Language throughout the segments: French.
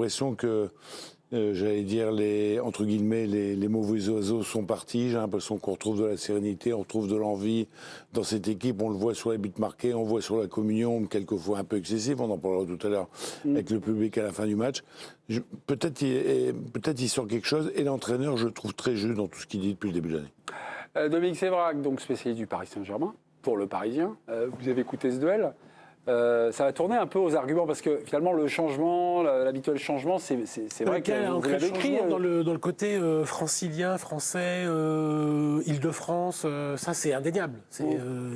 l'impression que, j'allais dire, entre guillemets, les mauvais oiseaux sont partis. J'ai l'impression qu'on retrouve de la sérénité, on retrouve de l'envie dans cette équipe. On le voit sur les buts marqués, on le voit sur la communion, quelquefois un peu excessif. On en parlera tout à l'heure avec le public à la fin du match. Peut-être il sort quelque chose. Et l'entraîneur, je le trouve très juste dans tout ce qu'il dit depuis le début de l'année. Dominique Sévrac, donc spécialiste du Paris Saint-Germain, pour le Parisien. Vous avez écouté ce duel. Ça va tourner un peu aux arguments parce que finalement le changement, l'habituel changement, c'est vrai que vous l'avez écrit. Dans le côté francilien, français, Île-de-France, ça c'est indéniable. C'est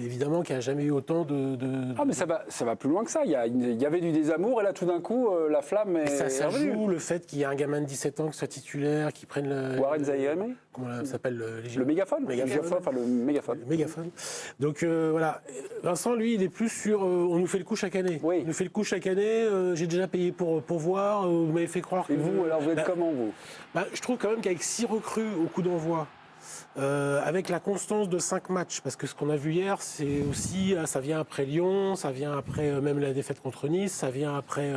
évidemment qu'il n'y a jamais eu autant de... Ah mais ça va plus loin que ça. Il y avait du désamour et là tout d'un coup la flamme est ça revenue. joue le fait qu'il y a un gamin de 17 ans qui soit titulaire, qui prenne le... Warren Zaïre-Emery. Comment ça s'appelle le mégaphone. Le mégaphone. Donc voilà, Vincent lui il est plus sur on nous fait le coup chaque année. Oui. On nous fait le coup chaque année, j'ai déjà payé pour voir, vous m'avez fait croire que... Et vous, alors vous êtes comment vous? Je trouve quand même qu'avec 6 recrues au coup d'envoi, avec la constance de 5 matchs, parce que ce qu'on a vu hier, c'est aussi, ça vient après Lyon, ça vient après même la défaite contre Nice, ça vient après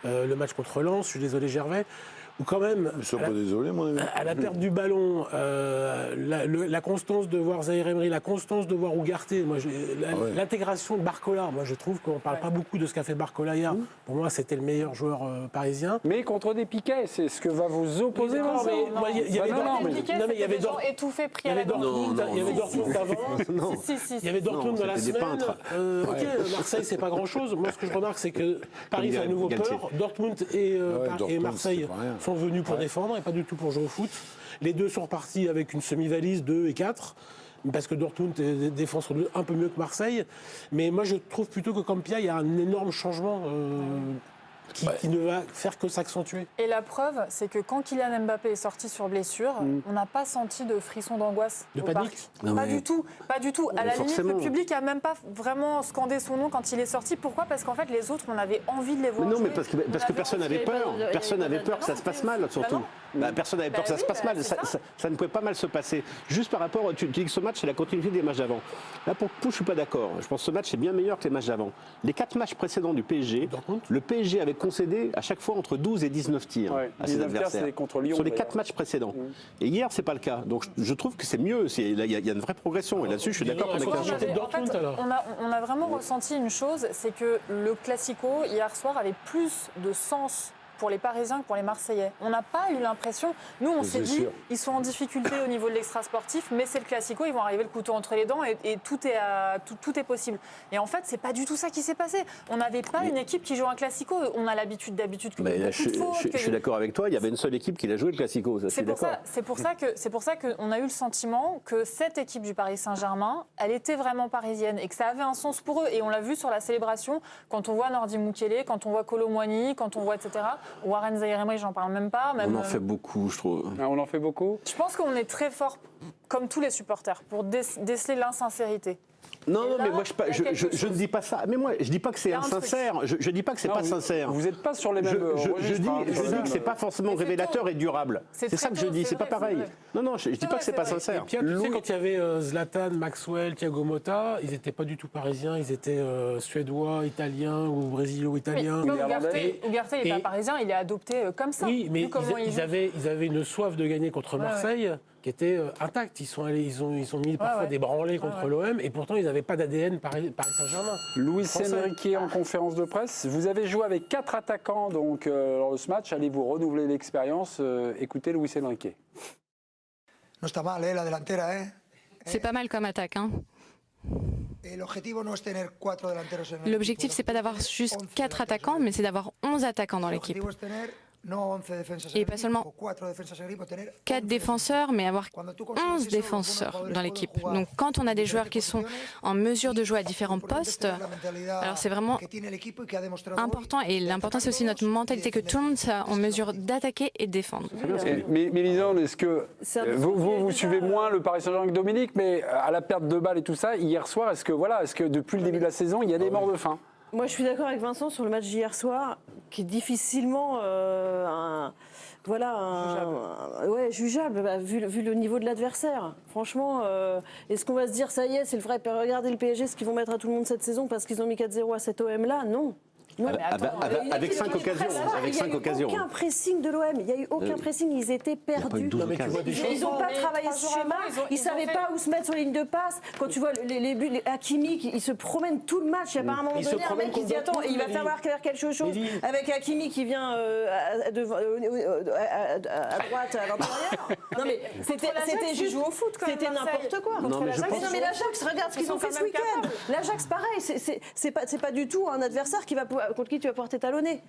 le match contre Lens, je suis désolé Gervais, ou quand même, ne sois pas désolé, mon ami. À la perte du ballon, la constance de voir Zaïre-Emery, la constance de voir Ugarte, l'intégration de Barcola, moi je trouve qu'on ne parle pas beaucoup de ce qu'a fait Barcola hier. Pour moi, c'était le meilleur joueur parisien. Mais contre des piquets, c'est ce que va vous opposer. Il y avait des gens étouffés pris à la Dortmund, il y avait Dortmund avant. Il y avait Dortmund dans la semaine. Marseille, c'est pas grand-chose. Moi, ce que je remarque, c'est que Paris fait à nouveau peur. Dortmund et Marseille sont venus pour défendre et pas du tout pour jouer au foot. Les deux sont repartis avec une semi-valise 2 et 4, parce que Dortmund défense un peu mieux que Marseille. Mais moi, je trouve plutôt que Campia, il y a un énorme changement qui ne va faire que s'accentuer. Et la preuve, c'est que quand Kylian Mbappé est sorti sur blessure, on n'a pas senti de frisson d'angoisse. De panique ? Pas du tout. À la limite, le public n'a même pas vraiment scandé son nom quand il est sorti. Pourquoi? Parce qu'en fait, les autres, on avait envie de les voir. Non, mais parce que personne n'avait peur. Personne n'avait peur que ça se passe mal, surtout. Personne n'avait peur que ça se passe mal. Ça ne pouvait pas mal se passer. Juste par rapport, tu dis que ce match, c'est la continuité des matchs d'avant. Là, pour le coup, je ne suis pas d'accord. Je pense que ce match est bien meilleur que les matchs d'avant. Les 4 matchs précédents du PSG, le PSG avait concédé à chaque fois entre 12 et 19 tirs à ses adversaires contre Lyon, sur les 4 matchs précédents. Et hier, c'est pas le cas. Donc je trouve que c'est mieux. Il y a une vraie progression. Et là-dessus, je suis d'accord avec on a vraiment ressenti une chose, c'est que le Classico, hier soir, avait plus de sens pour les Parisiens que pour les Marseillais. On n'a pas eu l'impression, nous on s'est dit, ils sont en difficulté au niveau de l'extra-sportif, mais c'est le Classico, ils vont arriver le couteau entre les dents et tout est possible. Et en fait, c'est pas du tout ça qui s'est passé. On n'avait pas une équipe qui joue un Classico. On a l'habitude d'habitude que je suis d'accord avec toi, il y avait une seule équipe qui l'a joué le Classico. C'est pour ça qu'on a eu le sentiment que cette équipe du Paris Saint-Germain, elle était vraiment parisienne et que ça avait un sens pour eux. Et on l'a vu sur la célébration, quand on voit Nordi Mukiele, quand on voit Kolo Muani, quand on voit etc. Warren Zaïre-Emery, j'en parle même pas. On en fait beaucoup, je trouve. On en fait beaucoup. Je pense qu'on est très fort, comme tous les supporters, pour déceler l'insincérité. Non, mais moi je ne dis pas ça. Mais moi je dis pas que c'est insincère. Je dis pas que c'est pas sincère. Vous n'êtes pas sur les mêmes. Je dis que c'est pas forcément révélateur et durable. C'est ça que je dis. C'est pas pareil. Non, je dis pas que c'est pas sincère. Tu sais, quand il y avait Zlatan, Maxwell, Thiago Motta, ils n'étaient pas du tout parisiens. Ils étaient suédois, italiens ou brésilo-italiens. Ugarte, il n'est pas parisien. Il est adopté comme ça. Oui, mais ils avaient une soif de gagner contre Marseille. Qui était intact. Ils ont mis parfois des branlées contre l'OM et pourtant ils n'avaient pas d'ADN Paris Saint-Germain. Luis Enrique en conférence de presse. Vous avez joué avec 4 attaquants donc lors de ce match. Allez-vous renouveler l'expérience? Écoutez Luis Enrique. No está mal, la delantera, C'est pas mal comme attaque, hein. L'objectif, c'est pas d'avoir juste 4 attaquants, mais c'est d'avoir 11 attaquants dans l'équipe. Et pas seulement 4 défenseurs, mais avoir 11 défenseurs dans l'équipe. Donc quand on a des joueurs qui sont en mesure de jouer à différents postes, alors c'est vraiment important. Et l'important, c'est aussi notre mentalité, que tout le monde soit en mesure d'attaquer et de défendre. Mais Lisande, est-ce que vous suivez moins le Paris Saint-Germain que Dominique, mais à la perte de balles et tout ça, hier soir, est-ce que depuis le début de la saison, il y a des morts de faim? Moi, je suis d'accord avec Vincent sur le match d'hier soir, qui est difficilement jugeable, vu le niveau de l'adversaire. Franchement, est-ce qu'on va se dire, ça y est, c'est le vrai, regardez le PSG, ce qu'ils vont mettre à tout le monde cette saison parce qu'ils ont mis 4-0 à cet OM-là? Non. Avec 5 occasions. Avec 5 occasions. Il n'y a eu aucun pressing de l'OM. Il n'y a eu aucun pressing. Ils étaient perdus. Ils n'ont pas travaillé ce schéma. Ils ne savaient pas où se mettre sur les lignes de passe. Quand tu vois les buts, Hakimi, ils se promènent tout le match. Il n'y a pas un moment donné un mec qui se dit attends, il va falloir faire quelque chose. Avec Hakimi qui vient à droite, à l'intérieur. Non mais c'était juste au foot quand même. C'était n'importe quoi. Non mais l'Ajax, regarde ce qu'ils ont fait ce week-end. L'Ajax, pareil. C'est pas du tout un adversaire contre qui tu vas pouvoir t'étalonner.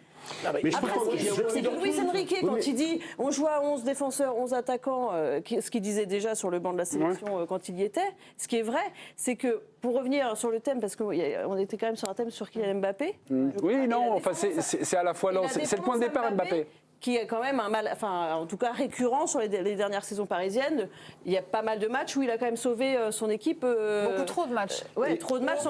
Mais je comprends. C'est que Luis Enrique, quand il dit on joue à 11 défenseurs, 11 attaquants, ce qu'il disait déjà sur le banc de la sélection quand il y était, ce qui est vrai, c'est que pour revenir sur le thème, parce qu'on était quand même sur un thème sur Kylian Mbappé. Oui, non, enfin c'est à la fois là, c'est le point de départ Mbappé. Qui est quand même un mal, enfin en tout cas récurrent sur les dernières saisons parisiennes. Il y a pas mal de matchs où il a quand même sauvé son équipe. Beaucoup trop de matchs. Ouais, trop de matchs.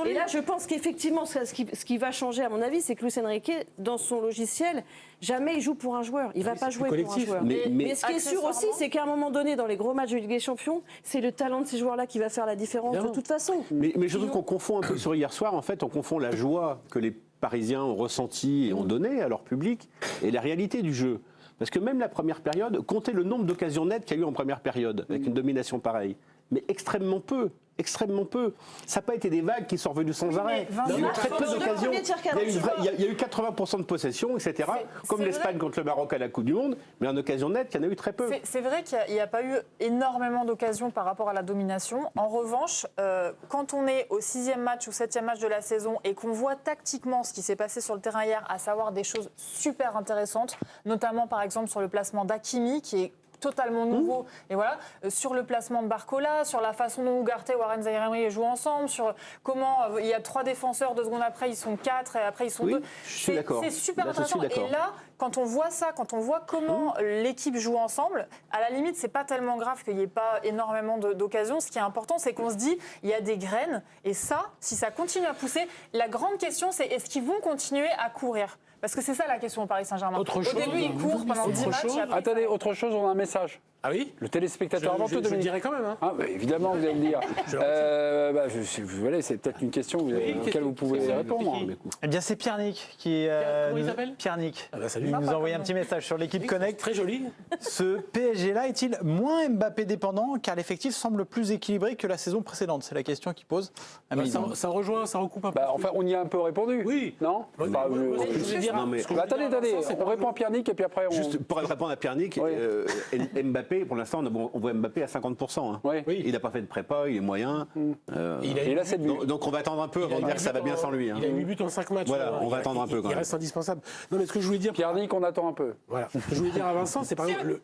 Et là, je pense qu'effectivement, ce qui va changer, à mon avis, c'est que Luis Enrique, dans son logiciel, jamais il joue pour un joueur. Il va pas jouer pour un joueur. Mais ce qui est sûr aussi, c'est qu'à un moment donné, dans les gros matchs de Ligue des Champions, c'est le talent de ces joueurs-là qui va faire la différence de toute façon. Mais je trouve qu'on confond un peu sur hier soir. En fait, on confond la joie que les Parisiens ont ressenti et ont donné à leur public et la réalité du jeu. Parce que même la première période, comptez le nombre d'occasions nettes qu'il y a eu en première période, avec une domination pareille. Mais extrêmement peu. Extrêmement peu. Ça n'a pas été des vagues qui sont revenues sans arrêt. Il y a eu très peu d'occasions. Il y a eu 80% de possession, etc. Comme l'Espagne contre le Maroc à la Coupe du Monde. Mais en occasion nette, il y en a eu très peu. C'est vrai qu'il n'y a pas eu énormément d'occasions par rapport à la domination. En revanche, quand on est au 6e match ou 7e match de la saison et qu'on voit tactiquement ce qui s'est passé sur le terrain hier, à savoir des choses super intéressantes, notamment par exemple sur le placement d'Hakimi, qui est totalement nouveau. Et voilà, sur le placement de Barcola, sur la façon dont Ugarte et Warren Zaïre-Emery jouent ensemble, sur comment il y a 3 défenseurs, 2 secondes après ils sont 4 et après ils sont 2. C'est super intéressant. Et là, quand on voit ça, quand on voit comment l'équipe joue ensemble, à la limite, c'est pas tellement grave qu'il n'y ait pas énormément d'occasions. Ce qui est important, c'est qu'on se dit, il y a des graines. Et ça, si ça continue à pousser, la grande question, c'est est-ce qu'ils vont continuer à courir ? Parce que c'est ça la question au Paris Saint-Germain. Au début, ils courent pendant 10 matchs. Attendez, autre chose, on a un message. Ah oui ? Le téléspectateur avant tout, je le dirai quand même. Hein. Ah, bah, évidemment, vous allez le dire. C'est peut-être une question auquel vous pouvez répondre. Eh bien, c'est Pierre-Nick qui... Comment il s'appelle ? Pierre-Nick. Ah bah, salut. Il nous a envoyé un petit message sur l'équipe Connect. Très joli. Ce PSG-là est-il moins Mbappé dépendant car l'effectif semble plus équilibré que la saison précédente ? C'est la question qu'il pose. Ça rejoint, ça recoupe un peu. Enfin, on y a un peu répondu. Oui. Non attendez, on répond à Pierre-Nick et puis après on... Juste pour répondre à Pierre-Nick, Mbappé, pour l'instant, on voit Mbappé à 50%. Il n'a pas fait de prépa, il est moyen. Donc on va attendre un peu avant de dire que ça va bien sans lui. Il a 8 buts en 5 matchs. Voilà, on va attendre un peu. Il reste indispensable. Non, mais ce que je voulais dire... Pierre-Nick, on attend un peu. Voilà. Ce que je voulais dire à Vincent, c'est par exemple...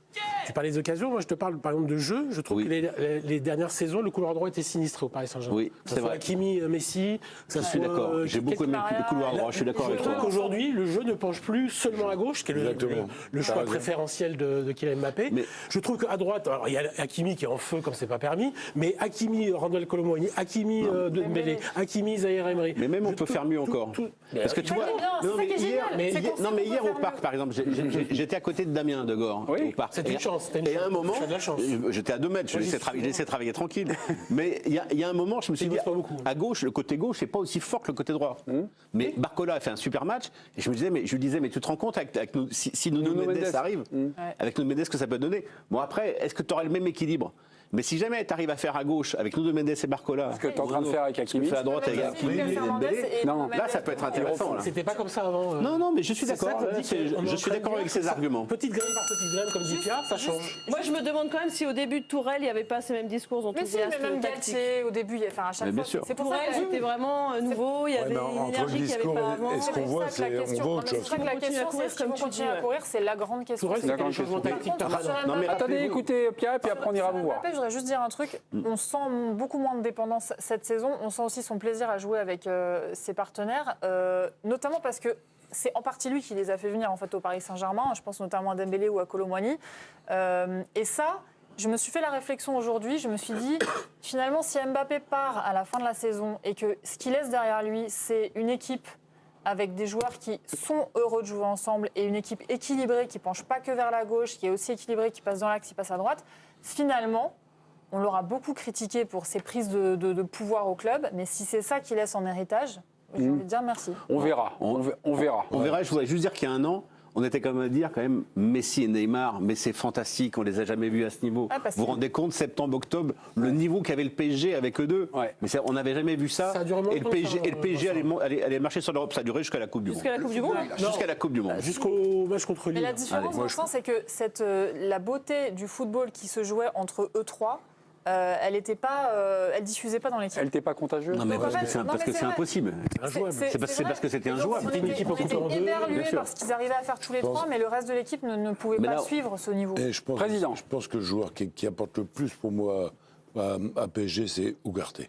Tu parlais des occasions, moi je te parle par exemple de jeu. Je trouve que les dernières saisons, le couloir droit était sinistré au Paris Saint-Germain. Oui, c'est vrai. Hakimi, Messi... Je suis d'accord. J'ai beaucoup aimé le couloir droit, je suis d'accord avec toi. Je trouve qu'aujourd'hui, le jeu ne penche plus seulement à gauche, qui est le choix préférentiel de Kylian Mbappé. Mais je trouve qu'à droite, alors il y a Hakimi qui est en feu comme c'est pas permis, mais Hakimi, Randal Colomboigny, Hakimi Dembélé, Hakimi Zaïre-Emery. Mais même on peut faire mieux encore. Parce que tu vois, mais hier au parc par exemple, j'étais à côté de Damien Degore au parc. C'était une chance. Et à un moment, j'étais à 2 mètres, je laissais travailler tranquille. Mais il y a un moment, je me suis dit, à gauche, le côté gauche, c'est pas aussi fort que le côté droit. Mais Barcola a fait un super match et je lui disais, mais tu te rends compte avec si Nuno Mendes arrive, avec Nuno Mendes, que ça peut donner. Bon après, est-ce que tu auras le même équilibre ? Mais si jamais tu arrives à faire à gauche avec Nuno Mendes et Barcola, ce que tu es en train de faire avec Hakimi, à droite avec Hakimi et Dembélé, là ça peut être intéressant. C'était pas comme ça avant. Non, mais je suis d'accord. Je suis d'accord avec ces arguments. Petite graine par petite graine, comme dit Pierre, ça change. Moi, je me demande quand même si au début de Tourelle, il n'y avait pas ces mêmes discours enthousiastes. Mais même Galtier, au début, à chaque fois. C'est pour Tourelle, c'était vraiment nouveau. Il y avait une énergie qu'il n'y avait pas avant. Est-ce qu'on voit, c'est on voit autre chose. C'est la question, c'est si on continue à courir, c'est la grande question. Tourelle, c'est un changement tactique. Non mais attendez, écoutez Pierre, et puis après on ira vous voir. Je voudrais juste dire un truc. On sent beaucoup moins de dépendance cette saison. On sent aussi son plaisir à jouer avec ses partenaires, notamment parce que c'est en partie lui qui les a fait venir en fait au Paris Saint-Germain. Je pense notamment à Dembélé ou à Colomboigny. Et ça, je me suis fait la réflexion aujourd'hui. Je me suis dit, finalement, si Mbappé part à la fin de la saison et que ce qu'il laisse derrière lui, c'est une équipe avec des joueurs qui sont heureux de jouer ensemble et une équipe équilibrée qui ne penche pas que vers la gauche, qui est aussi équilibrée, qui passe dans l'axe, qui passe à droite, finalement, on l'aura beaucoup critiqué pour ses prises de pouvoir au club, mais si c'est ça qu'il laisse en héritage, j'ai envie de dire merci. On verra. On verra. On verra. Je voudrais juste dire qu'il y a un an, on était quand même à dire Messi et Neymar, mais c'est fantastique, on les a jamais vus à ce niveau. Vous vous rendez compte, septembre, octobre, le niveau qu'avait le PSG avec eux deux. Mais on n'avait jamais vu ça. Et le PSG allait marcher sur l'Europe. Ça a duré jusqu'à la Coupe du Monde. Jusqu'à la Coupe du Monde. Jusqu'à la Coupe du Monde. Jusqu'au match contre Lille. Mais la différence, Vincent, c'est que la beauté du football qui se jouait entre eux trois. Elle diffusait pas dans l'équipe. Elle n'était pas contagieuse. Non, mais parce que c'est impossible. C'est parce que c'était injouable. C'était une équipe éberluée parce qu'ils arrivaient à faire tous les trois, mais le reste de l'équipe ne pouvait pas suivre ce niveau. Président. Je pense que le joueur qui apporte le plus pour moi à PSG, c'est Ugarte.